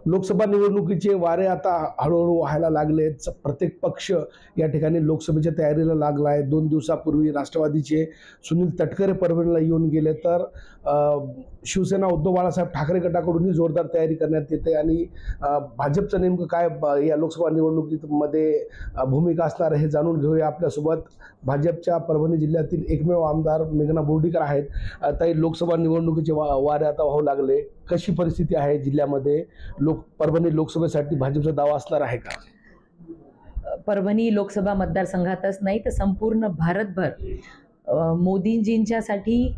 लोकसभा निवडणुकीचे वारे आता हळूहळू व्हायला लागलेत। प्रत्येक पक्ष या ठिकाणी लोकसभेच्या तयारीला लागला आहे। 2 दिवसापूर्वी राष्ट्रवादीचे सुनील तटकरे परभणीला येऊन गेले, तर शिवसेना उद्धव बाळासाहेब ठाकरे गटाकडूनही जोरदार तयारी करण्यात येते आणि भाजपचं नेमकं काय या लोकसभा निवडणुकीमध्ये भूमिका असणार हे जाणून घेऊया। आपल्यासोबत भाजपच्या परभणी जिल्ह्यातील एकमेव आमदार मेघना बोर्डीकर आहेत। ताई, लोकसभा निवडणुकीचे वारे आता वाहू लागले, कशी परिस्थिती आहे जिल्ह्यामध्ये? परभणी लोकसभेसाठी भाजपचा दावा असणार आहे का? परभणी लोकसभा मतदारसंघातच नाही तर संपूर्ण भारतभर मोदीजींच्यासाठी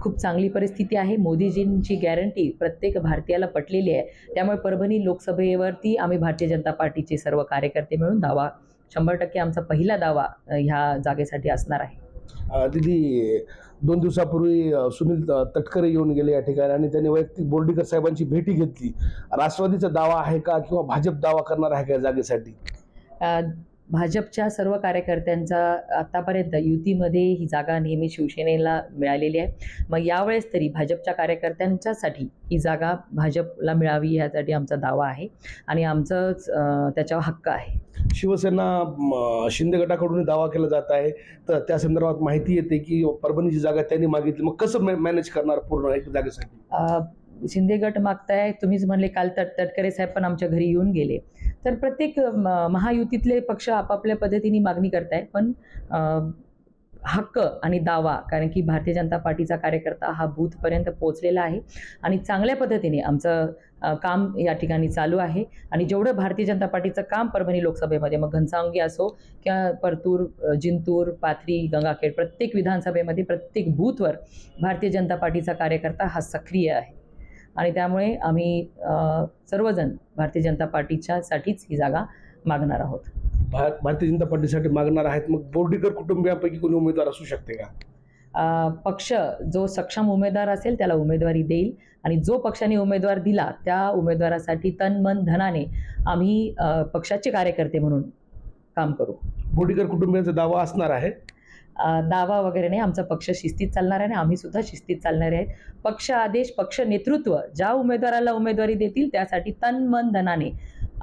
खूप चांगली परिस्थिती आहे। मोदीजींची गॅरंटी प्रत्येक भारतीयाला पटलेली आहे। त्यामुळे परभणी लोकसभेवरती आम्ही भारतीय जनता पार्टीचे सर्व कार्यकर्ते मिळून दावा 100% आमचा पहिला दावा ह्या जागेसाठी असणार आहे। दीदी, 2 दिवसापूर्वी सुनील तटकरे येऊन गेले या ठिकाणी आणि त्यांनी वैयक्तिक बोर्डीकर साहेबांची भेटी घेतली। राष्ट्रवादीचा दावा आहे का किंवा भाजप दावा करणार आहे का या जागेसाठी? भाजपच्या सर्व कार्यकर्त्यांचा आतापर्यंत युतीमध्ये ही जागा नेहमी शिवसेनेला मिळालेली आहे। मग यावेळेस तरी भाजपच्या कार्यकर्त्यांच्यासाठी ही जागा भाजपला मिळावी यासाठी आमचा दावा आहे आणि आमचंच त्याच्यावर हक्क आहे। शिवसेना शिंदे गटाकडून दावा केला जात आहे, तर त्या संदर्भात माहिती येते की परभणीची जागा त्यांनी मागितली, मग कसं मॅनेज करणार पूर्ण एक जागेसाठी? शिंदे गट मागताय, तुम्हीच म्हणले काल तटकरे साहेब पण आमच्या घरी येऊन गेले, तर प्रत्येक महायुतीतले पक्ष आपापल्या पद्धतीने मागणी करताय, पण हक्क आणि दावा, कारण की भारतीय जनता पार्टीचा कार्यकर्ता हा बूथपर्यंत पोहोचलेला आहे आणि चांगल्या पद्धतीने आमचं काम या ठिकाणी चालू आहे। आणि जेवढं भारतीय जनता पार्टीचं काम परभणी लोकसभेमध्ये, मग घनसावंगी असो किंवा परतूर, जिंतूर, पाथरी, गंगाखेड, प्रत्येक विधानसभेमध्ये प्रत्येक बूथवर भारतीय जनता पार्टीचा कार्यकर्ता हा सक्रिय आहे आणि त्यामुळे आम्ही सर्वजण भारतीय जनता पार्टीच्यासाठीच ही जागा मागणार आहोत। भारतीय जनता पार्टीसाठी मागणार आहेत, मग बोर्डीकर कुटुंबियांपैकी कोणी उमेदवार असू शकते का? पक्ष जो सक्षम उमेदवार असेल त्याला उमेदवारी देईल आणि जो पक्षाने उमेदवार दिला त्या उमेदवारासाठी तन मन धनाने आम्ही पक्षाचे कार्यकर्ते म्हणून काम करू। बोर्डीकर कुटुंबियांचा दावा असणार आहे? दावा वगैरे नाही, आमचा पक्ष शिस्तीत चालणार आहे आणि आम्ही सुद्धा शिस्तीत चालणारे आहेत। पक्ष आदेश, पक्ष नेतृत्व ज्या उमेदवाराला उमेदवारी देतील त्यासाठी तन मन धनाने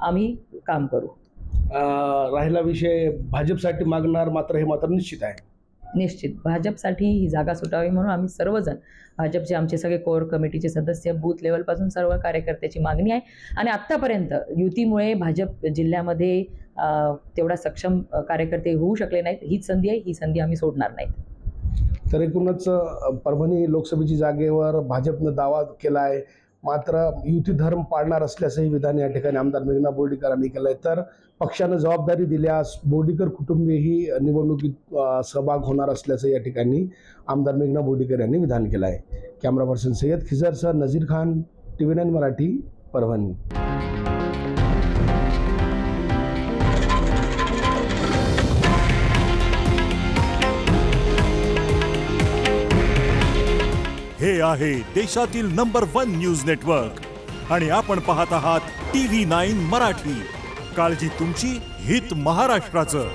आम्ही काम करू। राहिला विषय भाजपसाठी मागणार, मात्र हे मात्र निश्चित आहे? निश्चित भाजपसाठी ही जागा सुटावी म्हणून आम्ही सर्वजण, भाजपचे आमचे सगळे कोर कमिटीचे सदस्य, बूथ लेवलपासून सर्व कार्यकर्त्याची मागणी आहे आणि आत्तापर्यंत युतीमुळे भाजप जिल्ह्यामध्ये तेवढा सक्षम कार्यकर्ते होऊ शकले नाहीत। हीच संधी आहे, ही संधी आम्ही सोडणार नाहीत। तर एकूणच परभणी लोकसभेची जागेवर भाजपनं दावा केला आहे, मात्र युती धर्म पाळणार असल्याचंही विधान या ठिकाणी आमदार मेघना बोर्डीकरांनी केलं आहे। तर पक्षानं जबाबदारी दिल्यास बोर्डीकर कुटुंबीयही निवडणुकीत सहभाग होणार असल्याचं या ठिकाणी आमदार मेघना बोर्डीकर यांनी विधान केलं आहे। कॅमेरा पर्सन सय्यद खिजरसह नजीर खान, TV9 मराठी, परभणी। हे आहे देशातील नंबर 1 न्यूज नेटवर्क आणि आपण पाहत आहात TV9 मराठी। काळजी तुमची, हित महाराष्ट्राचं।